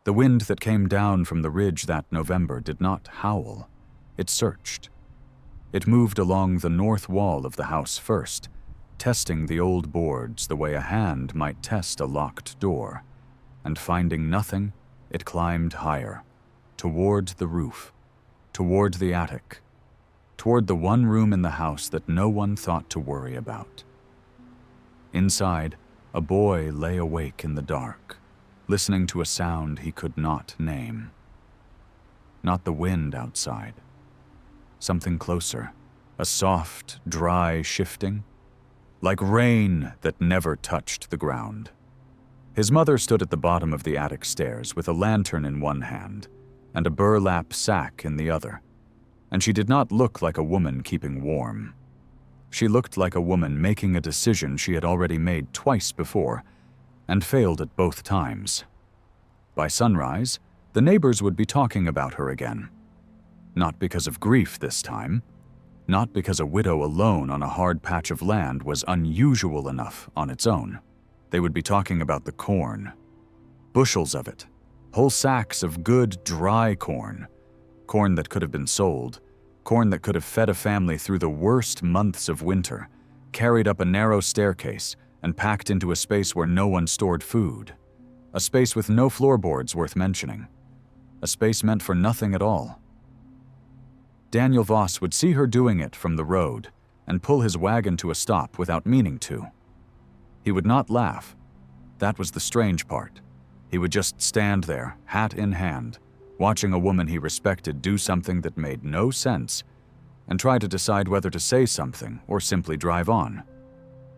The wind that came down from the ridge that November did not howl. It searched. It moved along the north wall of the house first, testing the old boards the way a hand might test a locked door, and finding nothing, it climbed higher, toward the roof, toward the attic, toward the one room in the house that no one thought to worry about. Inside, a boy lay awake in the dark, listening to a sound he could not name. Not the wind outside. Something closer, a soft, dry shifting, like rain that never touched the ground. His mother stood at the bottom of the attic stairs with a lantern in one hand and a burlap sack in the other, and she did not look like a woman keeping warm. She looked like a woman making a decision she had already made twice before and failed at both times. By sunrise, the neighbors would be talking about her again. Not because of grief this time, not because a widow alone on a hard patch of land was unusual enough on its own. They would be talking about the corn. Bushels of it, whole sacks of good, dry corn. Corn that could have been sold, corn that could have fed a family through the worst months of winter, carried up a narrow staircase and packed into a space where no one stored food. A space with no floorboards worth mentioning. A space meant for nothing at all. Daniel Voss would see her doing it from the road and pull his wagon to a stop without meaning to. He would not laugh. That was the strange part. He would just stand there, hat in hand, watching a woman he respected do something that made no sense, and try to decide whether to say something or simply drive on.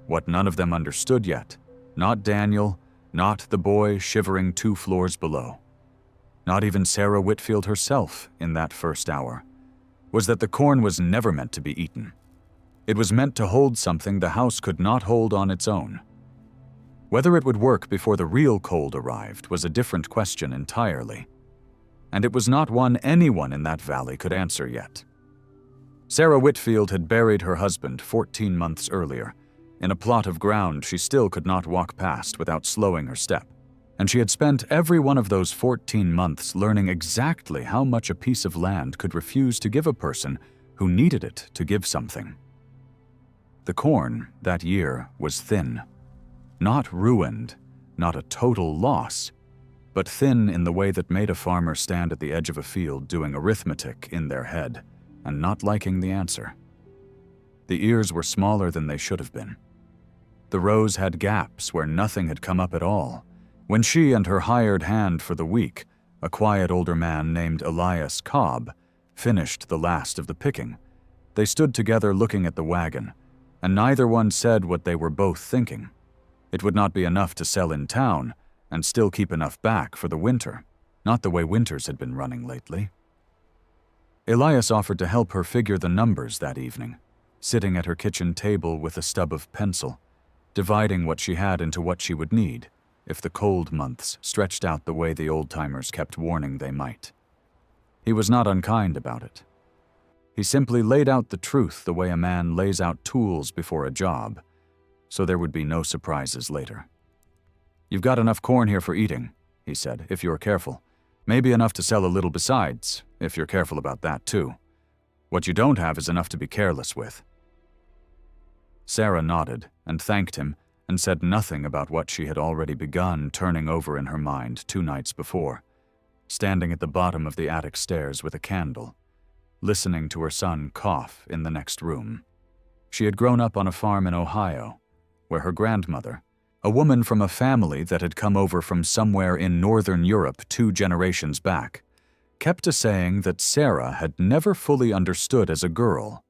What none of them understood yet, not Daniel, not the boy shivering 2 floors below, not even Sarah Whitfield herself in that first hour, was that the corn was never meant to be eaten. It was meant to hold something the house could not hold on its own. Whether it would work before the real cold arrived was a different question entirely, and it was not one anyone in that valley could answer yet. Sarah Whitfield had buried her husband 14 months earlier, in a plot of ground she still could not walk past without slowing her step, and she had spent every one of those 14 months learning exactly how much a piece of land could refuse to give a person who needed it to give something. The corn that year was thin. Not ruined, not a total loss, but thin in the way that made a farmer stand at the edge of a field doing arithmetic in their head and not liking the answer. The ears were smaller than they should have been. The rows had gaps where nothing had come up at all. When she and her hired hand for the week, a quiet older man named Elias Cobb, finished the last of the picking, they stood together looking at the wagon, and neither one said what they were both thinking. It would not be enough to sell in town and still keep enough back for the winter, not the way winters had been running lately. Elias offered to help her figure the numbers that evening, sitting at her kitchen table with a stub of pencil, dividing what she had into what she would need if the cold months stretched out the way the old-timers kept warning they might. He was not unkind about it. He simply laid out the truth the way a man lays out tools before a job, so there would be no surprises later. "You've got enough corn here for eating," he said, "if you're careful. Maybe enough to sell a little besides, if you're careful about that too. What you don't have is enough to be careless with." Sarah nodded and thanked him and said nothing about what she had already begun turning over in her mind 2 nights before, standing at the bottom of the attic stairs with a candle, listening to her son cough in the next room. She had grown up on a farm in Ohio, where her grandmother, a woman from a family that had come over from somewhere in Northern Europe 2 generations back, kept a saying that Sarah had never fully understood as a girl.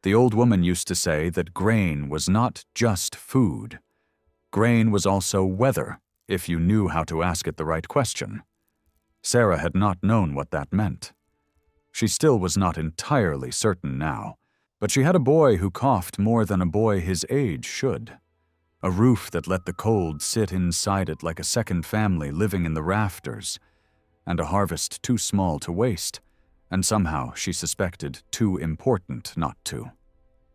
The old woman used to say that grain was not just food. Grain was also weather, if you knew how to ask it the right question. Sarah had not known what that meant. She still was not entirely certain now, but she had a boy who coughed more than a boy his age should. A roof that let the cold sit inside it like a second family living in the rafters, and a harvest too small to waste, and somehow she suspected too important not to.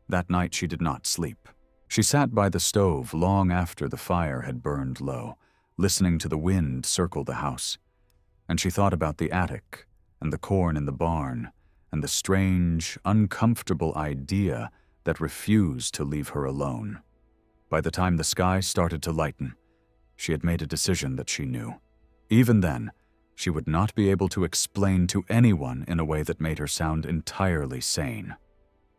That night she did not sleep. She sat by the stove long after the fire had burned low, listening to the wind circle the house. and she thought about the attic and the corn in the barn and the strange, uncomfortable idea that refused to leave her alone. By the time the sky started to lighten, she had made a decision that she knew. Even then, she would not be able to explain to anyone in a way that made her sound entirely sane.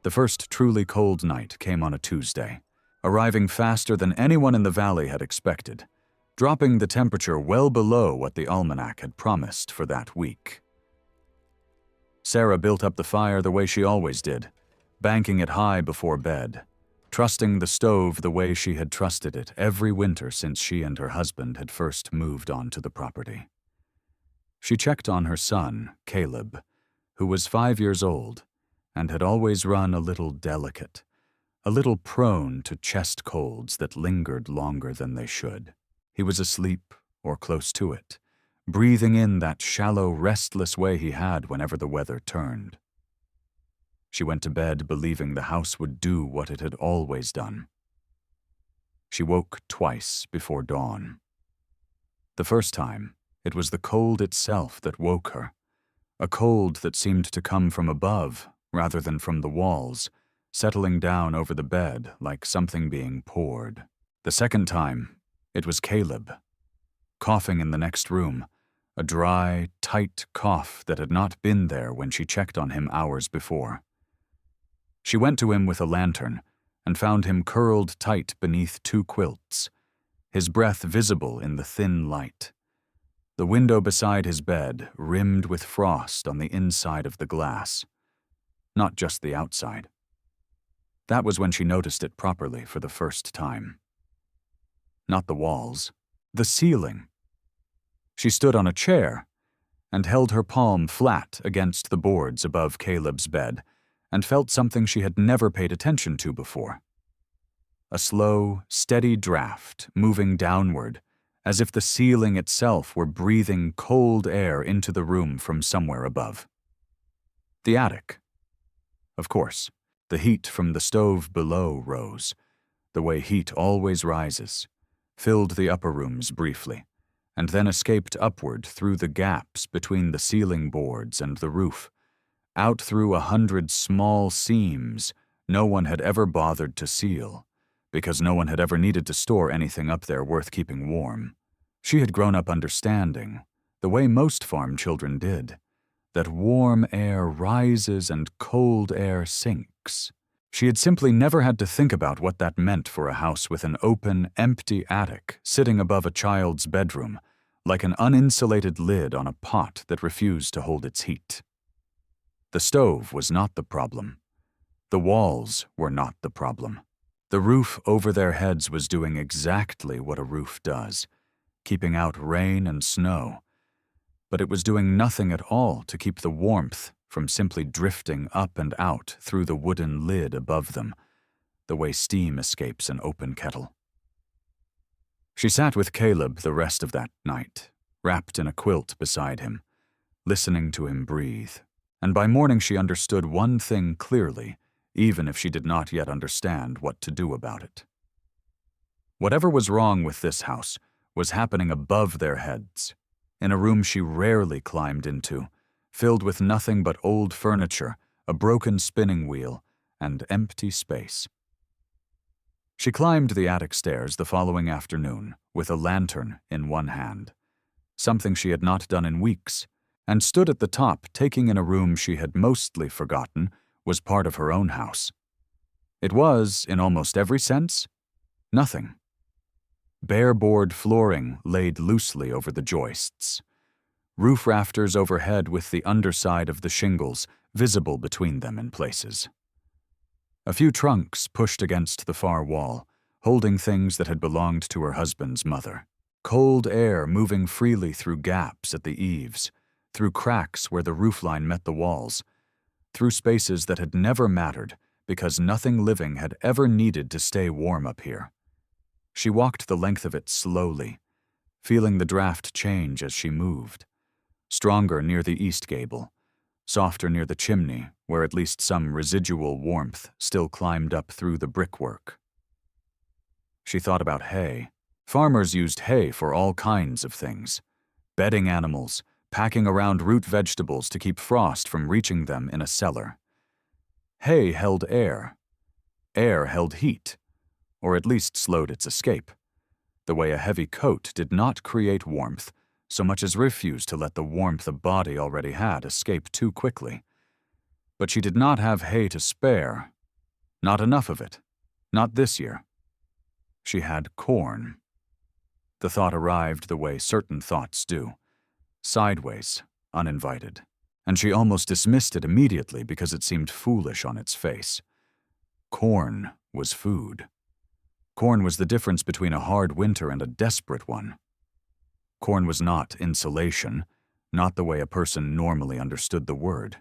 The first truly cold night came on a Tuesday, arriving faster than anyone in the valley had expected, dropping the temperature well below what the almanac had promised for that week. Sarah built up the fire the way she always did, banking it high before bed, trusting the stove the way she had trusted it every winter since she and her husband had first moved onto the property. She checked on her son, Caleb, who was 5 years old and had always run a little delicate, a little prone to chest colds that lingered longer than they should. He was asleep or close to it, breathing in that shallow, restless way he had whenever the weather turned. She went to bed believing the house would do what it had always done. She woke twice before dawn. The first time, it was the cold itself that woke her, a cold that seemed to come from above rather than from the walls, settling down over the bed like something being poured. The second time, it was Caleb, coughing in the next room, a dry, tight cough that had not been there when she checked on him hours before. She went to him with a lantern and found him curled tight beneath 2 quilts, his breath visible in the thin light. The window beside his bed rimmed with frost on the inside of the glass, not just the outside. That was when she noticed it properly for the first time. Not the walls, the ceiling. She stood on a chair and held her palm flat against the boards above Caleb's bed and felt something she had never paid attention to before. A slow, steady draft moving downward, as if the ceiling itself were breathing cold air into the room from somewhere above. The attic. Of course, the heat from the stove below rose, the way heat always rises, filled the upper rooms briefly, and then escaped upward through the gaps between the ceiling boards and the roof, out through 100 small seams no one had ever bothered to seal, because no one had ever needed to store anything up there worth keeping warm. She had grown up understanding, the way most farm children did, that warm air rises and cold air sinks. She had simply never had to think about what that meant for a house with an open, empty attic sitting above a child's bedroom, like an uninsulated lid on a pot that refused to hold its heat. The stove was not the problem. The walls were not the problem. The roof over their heads was doing exactly what a roof does, keeping out rain and snow, but it was doing nothing at all to keep the warmth from simply drifting up and out through the wooden lid above them, the way steam escapes an open kettle. She sat with Caleb the rest of that night, wrapped in a quilt beside him, listening to him breathe, and by morning she understood one thing clearly, even if she did not yet understand what to do about it. Whatever was wrong with this house was happening above their heads, in a room she rarely climbed into, filled with nothing but old furniture, a broken spinning wheel, and empty space. She climbed the attic stairs the following afternoon with a lantern in one hand, something she had not done in weeks, and stood at the top taking in a room she had mostly forgotten was part of her own house. It was, in almost every sense, nothing. Bare board flooring laid loosely over the joists, roof rafters overhead with the underside of the shingles visible between them in places. A few trunks pushed against the far wall, holding things that had belonged to her husband's mother. Cold air moving freely through gaps at the eaves, through cracks where the roofline met the walls, through spaces that had never mattered because nothing living had ever needed to stay warm up here. She walked the length of it slowly, feeling the draft change as she moved, stronger near the east gable, softer near the chimney where at least some residual warmth still climbed up through the brickwork. She thought about hay. Farmers used hay for all kinds of things: bedding animals, packing around root vegetables to keep frost from reaching them in a cellar. Hay held air. Air held heat, or at least slowed its escape, the way a heavy coat did not create warmth so much as refuse to let the warmth a body already had escape too quickly. But she did not have hay to spare. Not enough of it. Not this year. She had corn. The thought arrived the way certain thoughts do, sideways, uninvited, and she almost dismissed it immediately because it seemed foolish on its face. Corn was food. Corn was the difference between a hard winter and a desperate one. Corn was not insulation, not the way a person normally understood the word.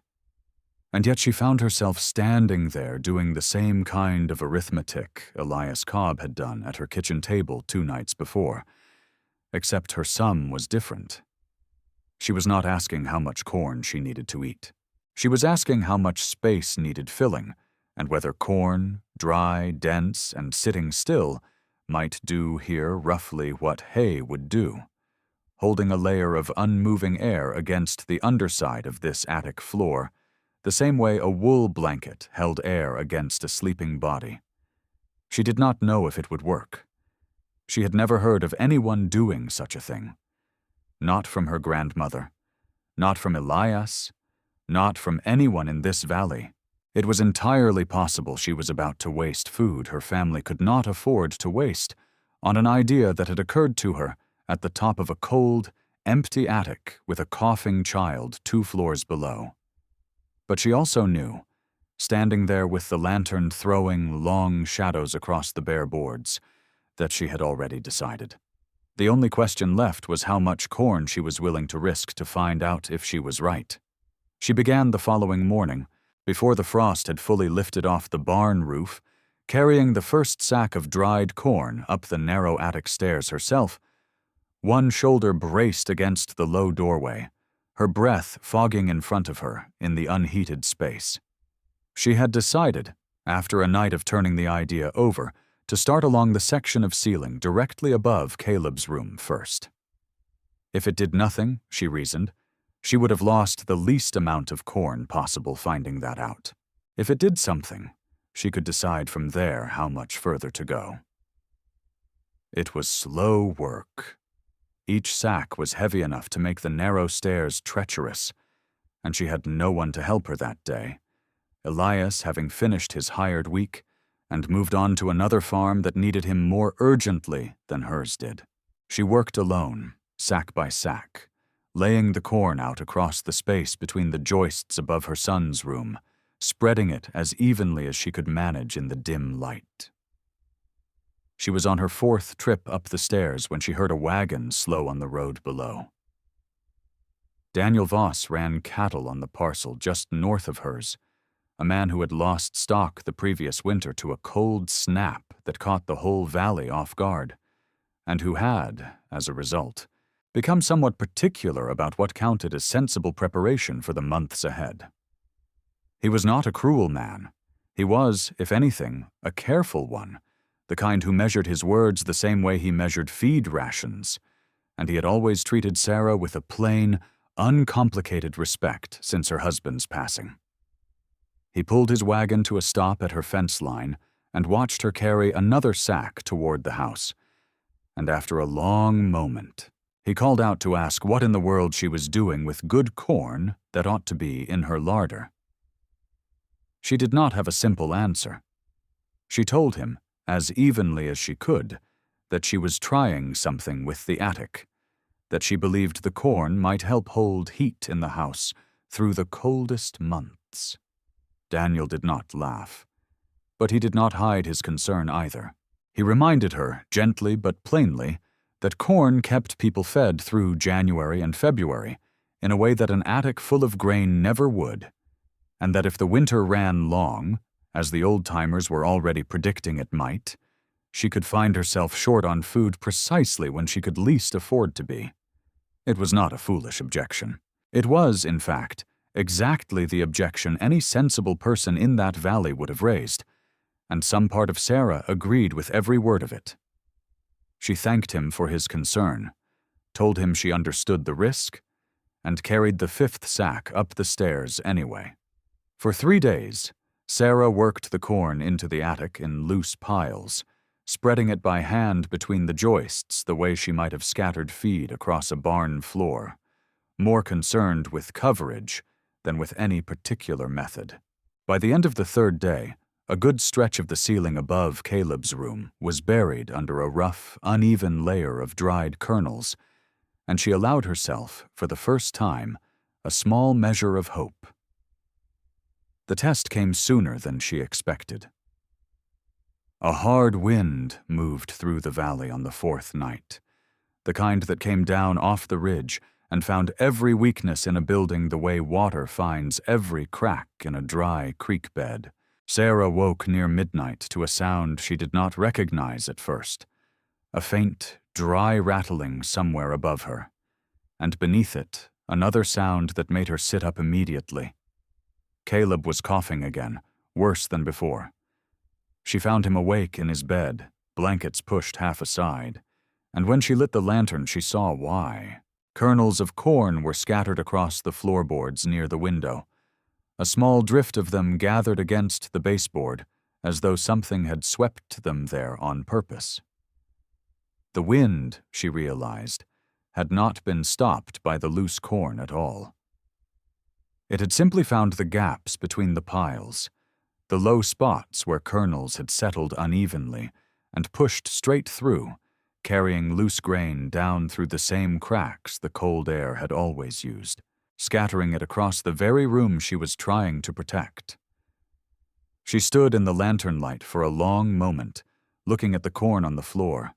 And yet she found herself standing there doing the same kind of arithmetic Elias Cobb had done at her kitchen table 2 nights before, except her sum was different. She was not asking how much corn she needed to eat. She was asking how much space needed filling, and whether corn, dry, dense, and sitting still, might do here roughly what hay would do, holding a layer of unmoving air against the underside of this attic floor, the same way a wool blanket held air against a sleeping body. She did not know if it would work. She had never heard of anyone doing such a thing. Not from her grandmother, not from Elias, not from anyone in this valley. It was entirely possible she was about to waste food her family could not afford to waste on an idea that had occurred to her at the top of a cold, empty attic with a coughing child 2 floors below. But she also knew, standing there with the lantern throwing long shadows across the bare boards, that she had already decided. The only question left was how much corn she was willing to risk to find out if she was right. She began the following morning, before the frost had fully lifted off the barn roof, carrying the first sack of dried corn up the narrow attic stairs herself. One shoulder braced against the low doorway, her breath fogging in front of her in the unheated space. She had decided, after a night of turning the idea over, to start along the section of ceiling directly above Caleb's room first. If it did nothing, she reasoned, she would have lost the least amount of corn possible finding that out. If it did something, she could decide from there how much further to go. It was slow work. Each sack was heavy enough to make the narrow stairs treacherous, and she had no one to help her that day, Elias having finished his hired week and moved on to another farm that needed him more urgently than hers did. She worked alone, sack by sack, laying the corn out across the space between the joists above her son's room, spreading it as evenly as she could manage in the dim light. She was on her 4th trip up the stairs when she heard a wagon slow on the road below. Daniel Voss ran cattle on the parcel just north of hers, a man who had lost stock the previous winter to a cold snap that caught the whole valley off guard, and who had, as a result, become somewhat particular about what counted as sensible preparation for the months ahead. He was not a cruel man. He was, if anything, a careful one, the kind who measured his words the same way he measured feed rations, and he had always treated Sarah with a plain, uncomplicated respect since her husband's passing. He pulled his wagon to a stop at her fence line and watched her carry another sack toward the house, and after a long moment, he called out to ask what in the world she was doing with good corn that ought to be in her larder. She did not have a simple answer. She told him, as evenly as she could, that she was trying something with the attic, that she believed the corn might help hold heat in the house through the coldest months. Daniel did not laugh, but he did not hide his concern either. He reminded her, gently but plainly, that corn kept people fed through January and February in a way that an attic full of grain never would, and that if the winter ran long, as the old-timers were already predicting it might, she could find herself short on food precisely when she could least afford to be. It was not a foolish objection. It was, in fact, exactly the objection any sensible person in that valley would have raised, and some part of Sarah agreed with every word of it. She thanked him for his concern, told him she understood the risk, and carried the 5th sack up the stairs anyway. For 3 days, Sarah worked the corn into the attic in loose piles, spreading it by hand between the joists the way she might have scattered feed across a barn floor, more concerned with coverage than with any particular method. By the end of the 3rd day, a good stretch of the ceiling above Caleb's room was buried under a rough, uneven layer of dried kernels, and she allowed herself, for the first time, a small measure of hope. The test came sooner than she expected. A hard wind moved through the valley on the 4th night, the kind that came down off the ridge and found every weakness in a building the way water finds every crack in a dry creek bed. Sarah woke near midnight to a sound she did not recognize at first, a faint, dry rattling somewhere above her, and beneath it, another sound that made her sit up immediately. Caleb was coughing again, worse than before. She found him awake in his bed, blankets pushed half aside, and when she lit the lantern she saw why. Kernels of corn were scattered across the floorboards near the window, a small drift of them gathered against the baseboard, as though something had swept them there on purpose. The wind, she realized, had not been stopped by the loose corn at all. It had simply found the gaps between the piles, the low spots where kernels had settled unevenly, and pushed straight through, carrying loose grain down through the same cracks the cold air had always used, scattering it across the very room she was trying to protect. She stood in the lantern light for a long moment, looking at the corn on the floor,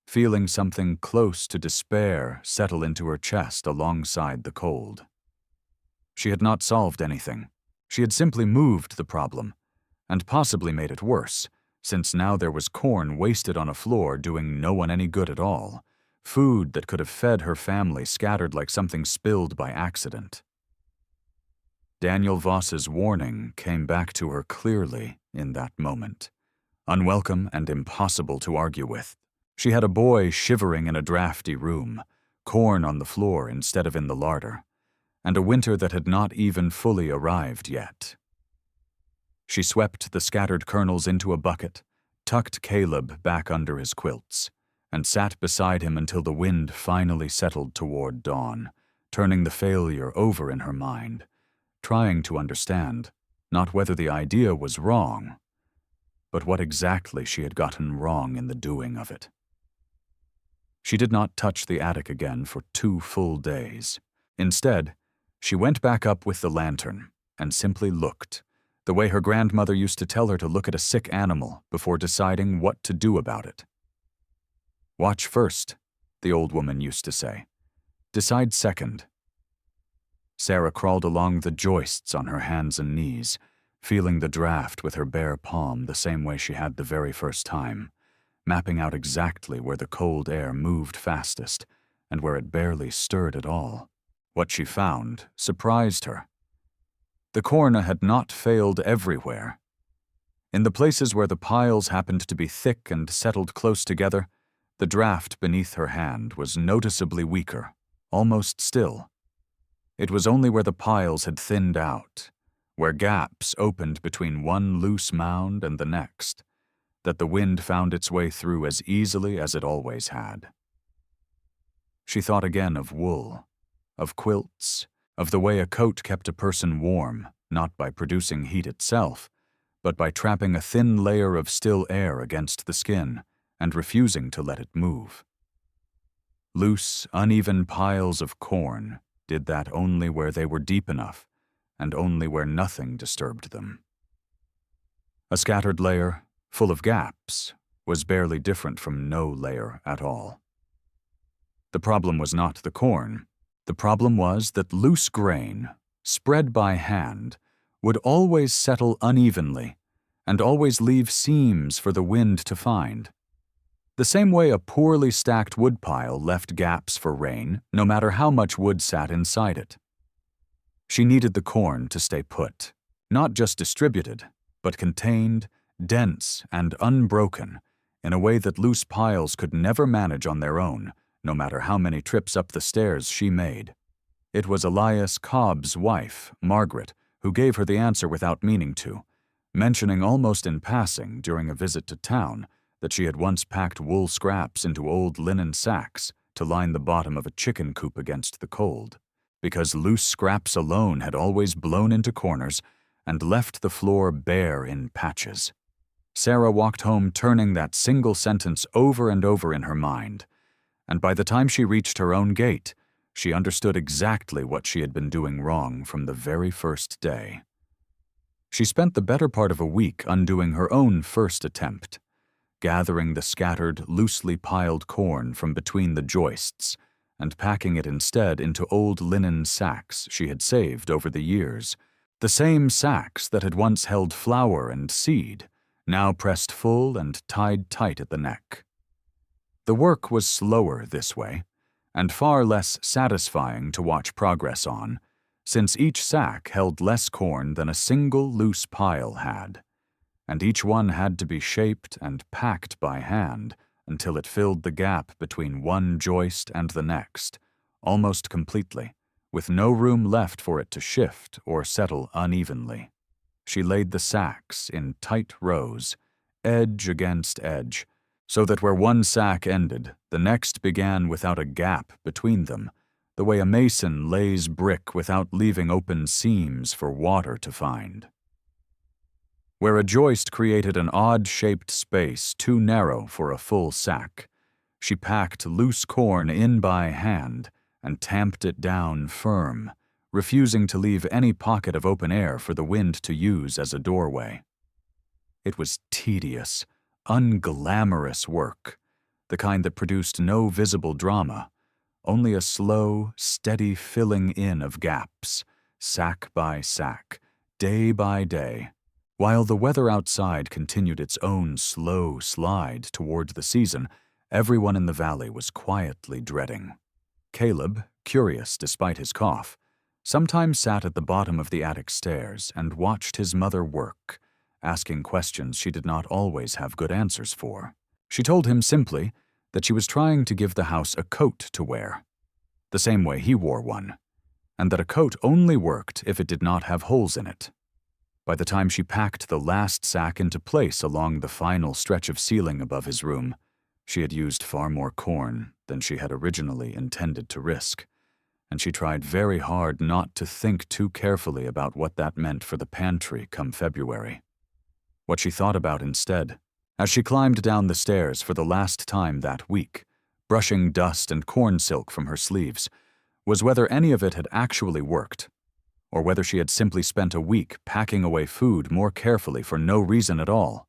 feeling something close to despair settle into her chest alongside the cold. She had not solved anything. She had simply moved the problem, and possibly made it worse, since now there was corn wasted on a floor doing no one any good at all, food that could have fed her family scattered like something spilled by accident. Daniel Voss's warning came back to her clearly in that moment, unwelcome and impossible to argue with. She had a boy shivering in a drafty room, corn on the floor instead of in the larder, and a winter that had not even fully arrived yet. She swept the scattered kernels into a bucket, tucked Caleb back under his quilts, and sat beside him until the wind finally settled toward dawn, turning the failure over in her mind, trying to understand not whether the idea was wrong, but what exactly she had gotten wrong in the doing of it. She did not touch the attic again for 2 full days. Instead, she went back up with the lantern and simply looked, the way her grandmother used to tell her to look at a sick animal before deciding what to do about it. "Watch first," the old woman used to say. "Decide second." Sarah crawled along the joists on her hands and knees, feeling the draft with her bare palm the same way she had the very first time, mapping out exactly where the cold air moved fastest and where it barely stirred at all. What she found surprised her. The corn had not failed everywhere. In the places where the piles happened to be thick and settled close together, the draft beneath her hand was noticeably weaker, almost still. It was only where the piles had thinned out, where gaps opened between one loose mound and the next, that the wind found its way through as easily as it always had. She thought again of wool, of quilts, of the way a coat kept a person warm, not by producing heat itself, but by trapping a thin layer of still air against the skin and refusing to let it move. Loose, uneven piles of corn did that only where they were deep enough, and only where nothing disturbed them. A scattered layer, full of gaps, was barely different from no layer at all. The problem was not the corn. The problem was that loose grain, spread by hand, would always settle unevenly and always leave seams for the wind to find. The same way a poorly stacked woodpile left gaps for rain, no matter how much wood sat inside it. She needed the corn to stay put, not just distributed, but contained, dense, and unbroken, in a way that loose piles could never manage on their own, no matter how many trips up the stairs she made. It was Elias Cobb's wife, Margaret, who gave her the answer without meaning to, mentioning almost in passing during a visit to town that she had once packed wool scraps into old linen sacks to line the bottom of a chicken coop against the cold, because loose scraps alone had always blown into corners and left the floor bare in patches. Sarah walked home turning that single sentence over and over in her mind, and by the time she reached her own gate, she understood exactly what she had been doing wrong from the very first day. She spent the better part of a week undoing her own first attempt, gathering the scattered, loosely piled corn from between the joists and packing it instead into old linen sacks she had saved over the years, the same sacks that had once held flour and seed, now pressed full and tied tight at the neck. The work was slower this way, and far less satisfying to watch progress on, since each sack held less corn than a single loose pile had, and each one had to be shaped and packed by hand until it filled the gap between one joist and the next, almost completely, with no room left for it to shift or settle unevenly. She laid the sacks in tight rows, edge against edge, so that where one sack ended, the next began without a gap between them, the way a mason lays brick without leaving open seams for water to find. Where a joist created an odd-shaped space too narrow for a full sack, she packed loose corn in by hand and tamped it down firm, refusing to leave any pocket of open air for the wind to use as a doorway. It was tedious, unglamorous work, the kind that produced no visible drama, only a slow, steady filling in of gaps, sack by sack, day by day, while the weather outside continued its own slow slide toward the season everyone in the valley was quietly dreading. Caleb, curious despite his cough, sometimes sat at the bottom of the attic stairs and watched his mother work, asking questions she did not always have good answers for. She told him simply that she was trying to give the house a coat to wear, the same way he wore one, and that a coat only worked if it did not have holes in it. By the time she packed the last sack into place along the final stretch of ceiling above his room, she had used far more corn than she had originally intended to risk, and she tried very hard not to think too carefully about what that meant for the pantry come February. What she thought about instead, as she climbed down the stairs for the last time that week, brushing dust and corn silk from her sleeves, was whether any of it had actually worked, or whether she had simply spent a week packing away food more carefully for no reason at all.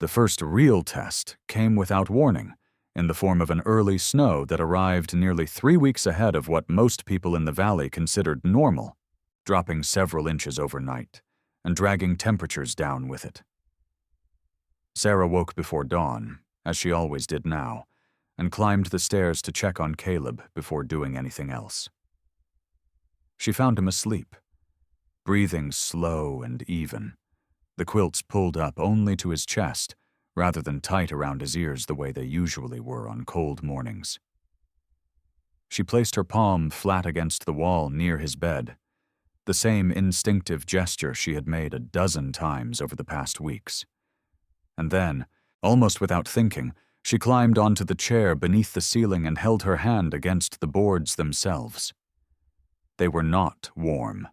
The first real test came without warning, in the form of an early snow that arrived nearly 3 weeks ahead of what most people in the valley considered normal, dropping several inches overnight and dragging temperatures down with it. Sarah woke before dawn, as she always did now, and climbed the stairs to check on Caleb before doing anything else. She found him asleep, breathing slow and even, the quilts pulled up only to his chest rather than tight around his ears the way they usually were on cold mornings. She placed her palm flat against the wall near his bed, the same instinctive gesture she had made a dozen times over the past weeks. And then, almost without thinking, she climbed onto the chair beneath the ceiling and held her hand against the boards themselves. They were not warm.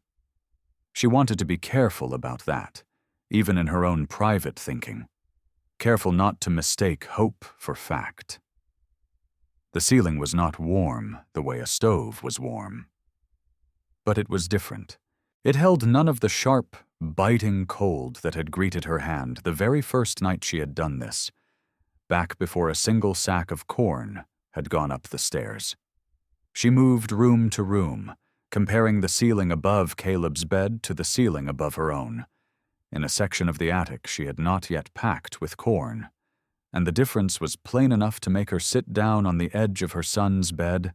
She wanted to be careful about that, even in her own private thinking, careful not to mistake hope for fact. The ceiling was not warm the way a stove was warm. But it was different. It held none of the sharp, biting cold that had greeted her hand the very first night she had done this, back before a single sack of corn had gone up the stairs. She moved room to room, comparing the ceiling above Caleb's bed to the ceiling above her own, in a section of the attic she had not yet packed with corn, and the difference was plain enough to make her sit down on the edge of her son's bed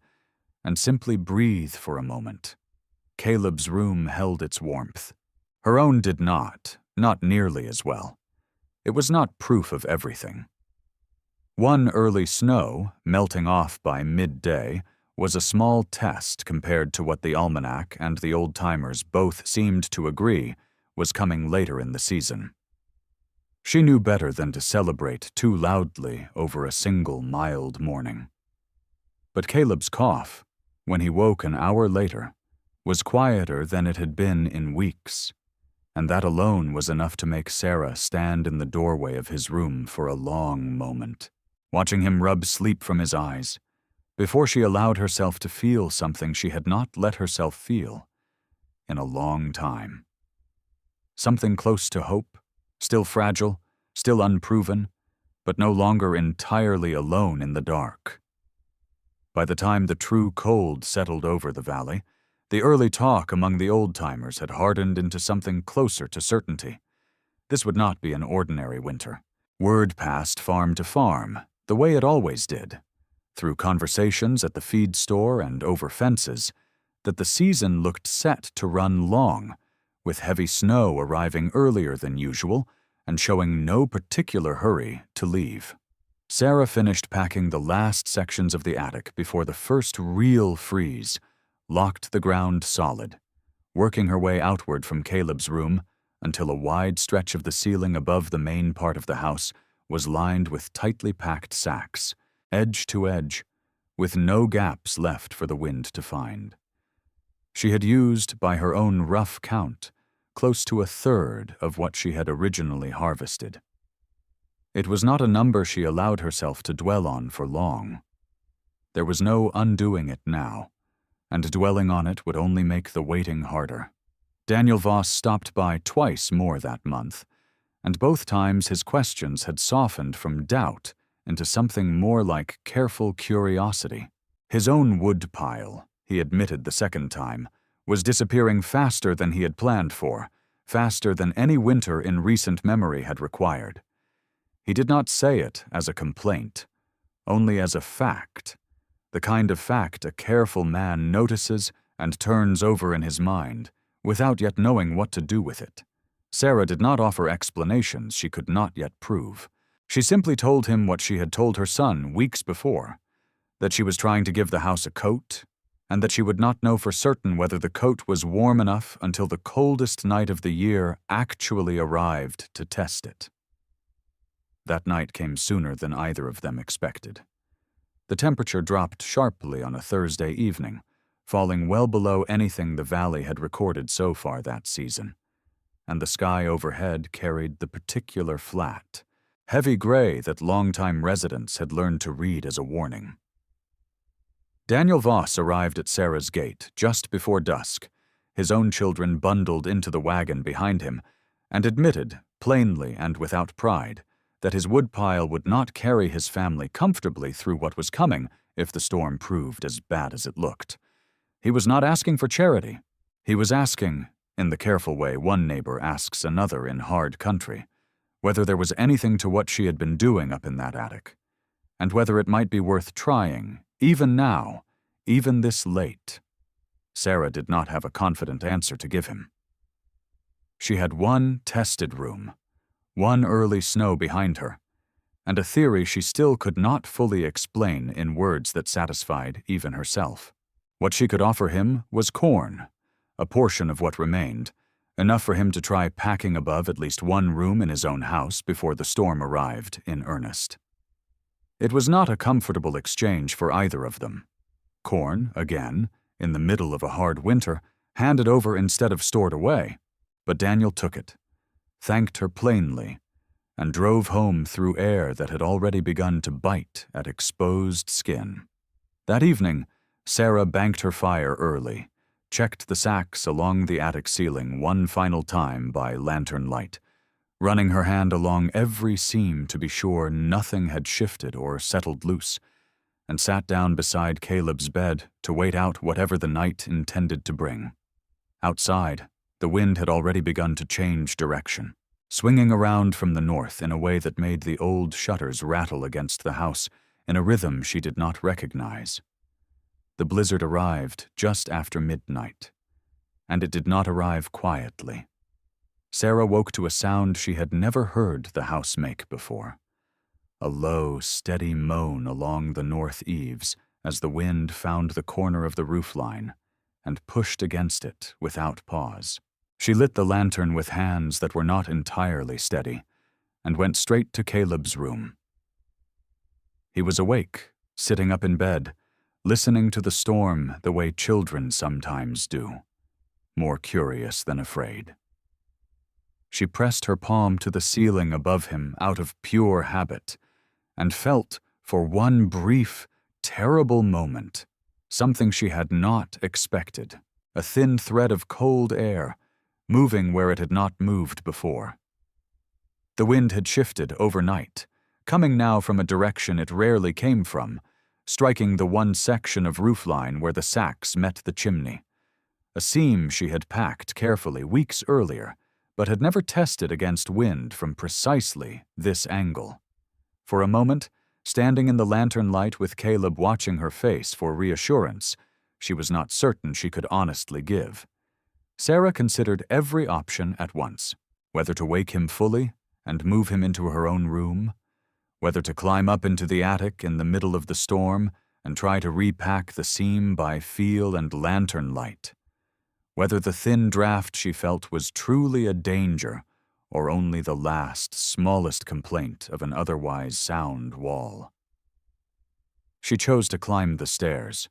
and simply breathe for a moment. Caleb's room held its warmth. Her own did not nearly as well. It was not proof of everything. One early snow, melting off by midday, was a small test compared to what the almanac and the old-timers both seemed to agree was coming later in the season. She knew better than to celebrate too loudly over a single mild morning. But Caleb's cough, when he woke an hour later, was quieter than it had been in weeks, and that alone was enough to make Sarah stand in the doorway of his room for a long moment, watching him rub sleep from his eyes, before she allowed herself to feel something she had not let herself feel in a long time. Something close to hope, still fragile, still unproven, but no longer entirely alone in the dark. By the time the true cold settled over the valley, the early talk among the old-timers had hardened into something closer to certainty. This would not be an ordinary winter. Word passed farm to farm, the way it always did, through conversations at the feed store and over fences, that the season looked set to run long, with heavy snow arriving earlier than usual and showing no particular hurry to leave. Sarah finished packing the last sections of the attic before the first real freeze locked the ground solid, working her way outward from Caleb's room until a wide stretch of the ceiling above the main part of the house was lined with tightly packed sacks, edge to edge, with no gaps left for the wind to find. She had used, by her own rough count, close to a third of what she had originally harvested. It was not a number she allowed herself to dwell on for long. There was no undoing it now, and dwelling on it would only make the waiting harder. Daniel Voss stopped by twice more that month, and both times his questions had softened from doubt into something more like careful curiosity. His own wood pile, he admitted the second time, was disappearing faster than he had planned for, faster than any winter in recent memory had required. He did not say it as a complaint, only as a fact, the kind of fact a careful man notices and turns over in his mind, without yet knowing what to do with it. Sarah did not offer explanations she could not yet prove. She simply told him what she had told her son weeks before, that she was trying to give the house a coat, and that she would not know for certain whether the coat was warm enough until the coldest night of the year actually arrived to test it. That night came sooner than either of them expected. The temperature dropped sharply on a Thursday evening, falling well below anything the valley had recorded so far that season, and the sky overhead carried the particular flat, heavy gray that longtime residents had learned to read as a warning. Daniel Voss arrived at Sarah's gate just before dusk, his own children bundled into the wagon behind him, and admitted, plainly and without pride, that his woodpile would not carry his family comfortably through what was coming if the storm proved as bad as it looked. He was not asking for charity. He was asking, in the careful way one neighbor asks another in hard country, whether there was anything to what she had been doing up in that attic, and whether it might be worth trying, even now, even this late. Sarah did not have a confident answer to give him. She had one tested room, one early snow behind her, and a theory she still could not fully explain in words that satisfied even herself. What she could offer him was corn, a portion of what remained, enough for him to try packing above at least one room in his own house before the storm arrived in earnest. It was not a comfortable exchange for either of them. Corn, again, in the middle of a hard winter, handed over instead of stored away, but Daniel took it, thanked her plainly, and drove home through air that had already begun to bite at exposed skin. That evening, Sarah banked her fire early, checked the sacks along the attic ceiling one final time by lantern light, running her hand along every seam to be sure nothing had shifted or settled loose, and sat down beside Caleb's bed to wait out whatever the night intended to bring. Outside, the wind had already begun to change direction, swinging around from the north in a way that made the old shutters rattle against the house in a rhythm she did not recognize. The blizzard arrived just after midnight, and it did not arrive quietly. Sarah woke to a sound she had never heard the house make before, a low, steady moan along the north eaves as the wind found the corner of the roofline and pushed against it without pause. She lit the lantern with hands that were not entirely steady and went straight to Caleb's room. He was awake, sitting up in bed, listening to the storm the way children sometimes do, more curious than afraid. She pressed her palm to the ceiling above him out of pure habit and felt, for one brief, terrible moment, something she had not expected, a thin thread of cold air, moving where it had not moved before. The wind had shifted overnight, coming now from a direction it rarely came from, striking the one section of roofline where the sacks met the chimney, a seam she had packed carefully weeks earlier, but had never tested against wind from precisely this angle. For a moment, standing in the lantern light with Caleb watching her face for reassurance she was not certain she could honestly give, Sarah considered every option at once, whether to wake him fully and move him into her own room, whether to climb up into the attic in the middle of the storm and try to repack the seam by feel and lantern light, whether the thin draft she felt was truly a danger or only the last, smallest complaint of an otherwise sound wall. She chose to climb the stairs.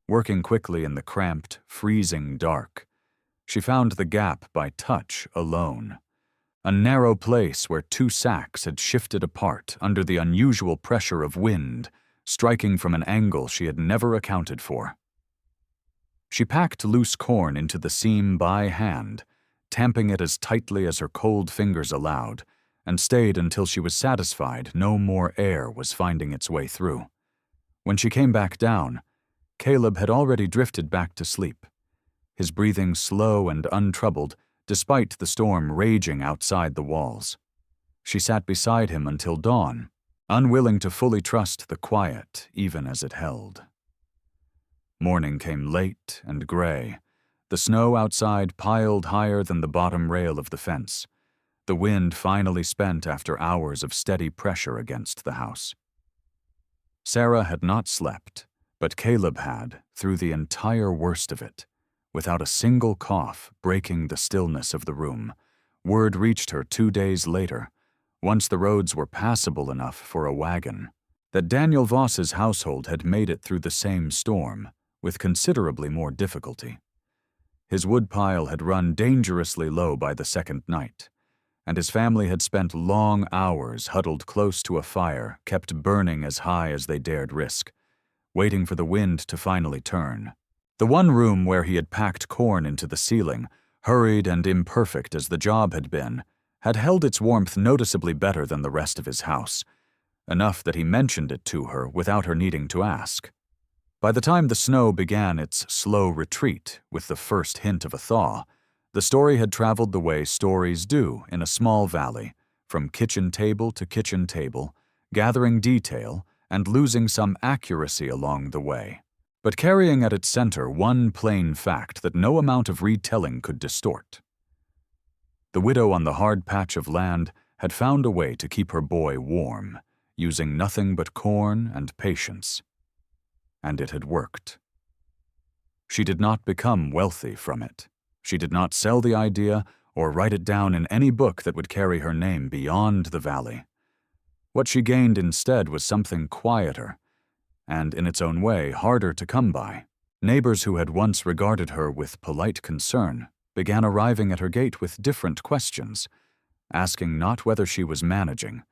Working quickly in the cramped, freezing dark, she found the gap by touch alone, a narrow place where two sacks had shifted apart under the unusual pressure of wind striking from an angle she had never accounted for. She packed loose corn into the seam by hand, tamping it as tightly as her cold fingers allowed, and stayed until she was satisfied no more air was finding its way through. When she came back down, Caleb had already drifted back to sleep, his breathing slow and untroubled despite the storm raging outside the walls. She sat beside him until dawn, unwilling to fully trust the quiet even as it held. Morning came late and gray, the snow outside piled higher than the bottom rail of the fence, the wind finally spent after hours of steady pressure against the house. Sarah had not slept, but Caleb had through the entire worst of it. Without a single cough breaking the stillness of the room, word reached her 2 days later, once the roads were passable enough for a wagon, that Daniel Voss's household had made it through the same storm, with considerably more difficulty. His woodpile had run dangerously low by the second night, and his family had spent long hours huddled close to a fire kept burning as high as they dared risk, waiting for the wind to finally turn. The one room where he had packed corn into the ceiling, hurried and imperfect as the job had held its warmth noticeably better than the rest of his house, enough that he mentioned it to her without her needing to ask. By the time the snow began its slow retreat with the first hint of a thaw, the story had traveled the way stories do in a small valley, from kitchen table to kitchen table, gathering detail and losing some accuracy along the way, but carrying at its center one plain fact that no amount of retelling could distort. The widow on the hard patch of land had found a way to keep her boy warm, using nothing but corn and patience. And it had worked. She did not become wealthy from it. She did not sell the idea or write it down in any book that would carry her name beyond the valley. What she gained instead was something quieter, and in its own way harder to come by. Neighbors who had once regarded her with polite concern began arriving at her gate with different questions, asking not whether she was managing,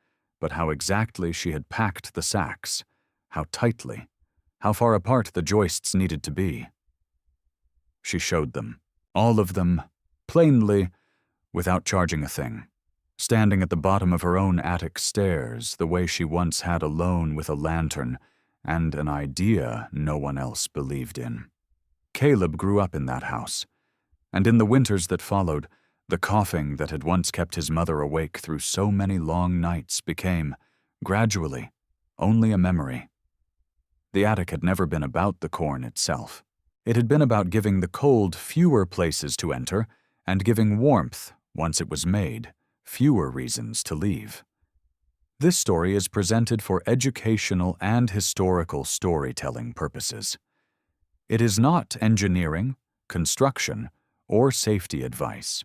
but how exactly she had packed the sacks, how tightly, how far apart the joists needed to be. She showed them, all of them, plainly, without charging a thing, standing at the bottom of her own attic stairs the way she once had alone with a lantern and an idea no one else believed in. Caleb grew up in that house, and in the winters that followed, the coughing that had once kept his mother awake through so many long nights became, gradually, only a memory. The attic had never been about the corn itself. It had been about giving the cold fewer places to enter and giving warmth, once it was made, fewer reasons to leave. This story is presented for educational and historical storytelling purposes. It is not engineering, construction, or safety advice.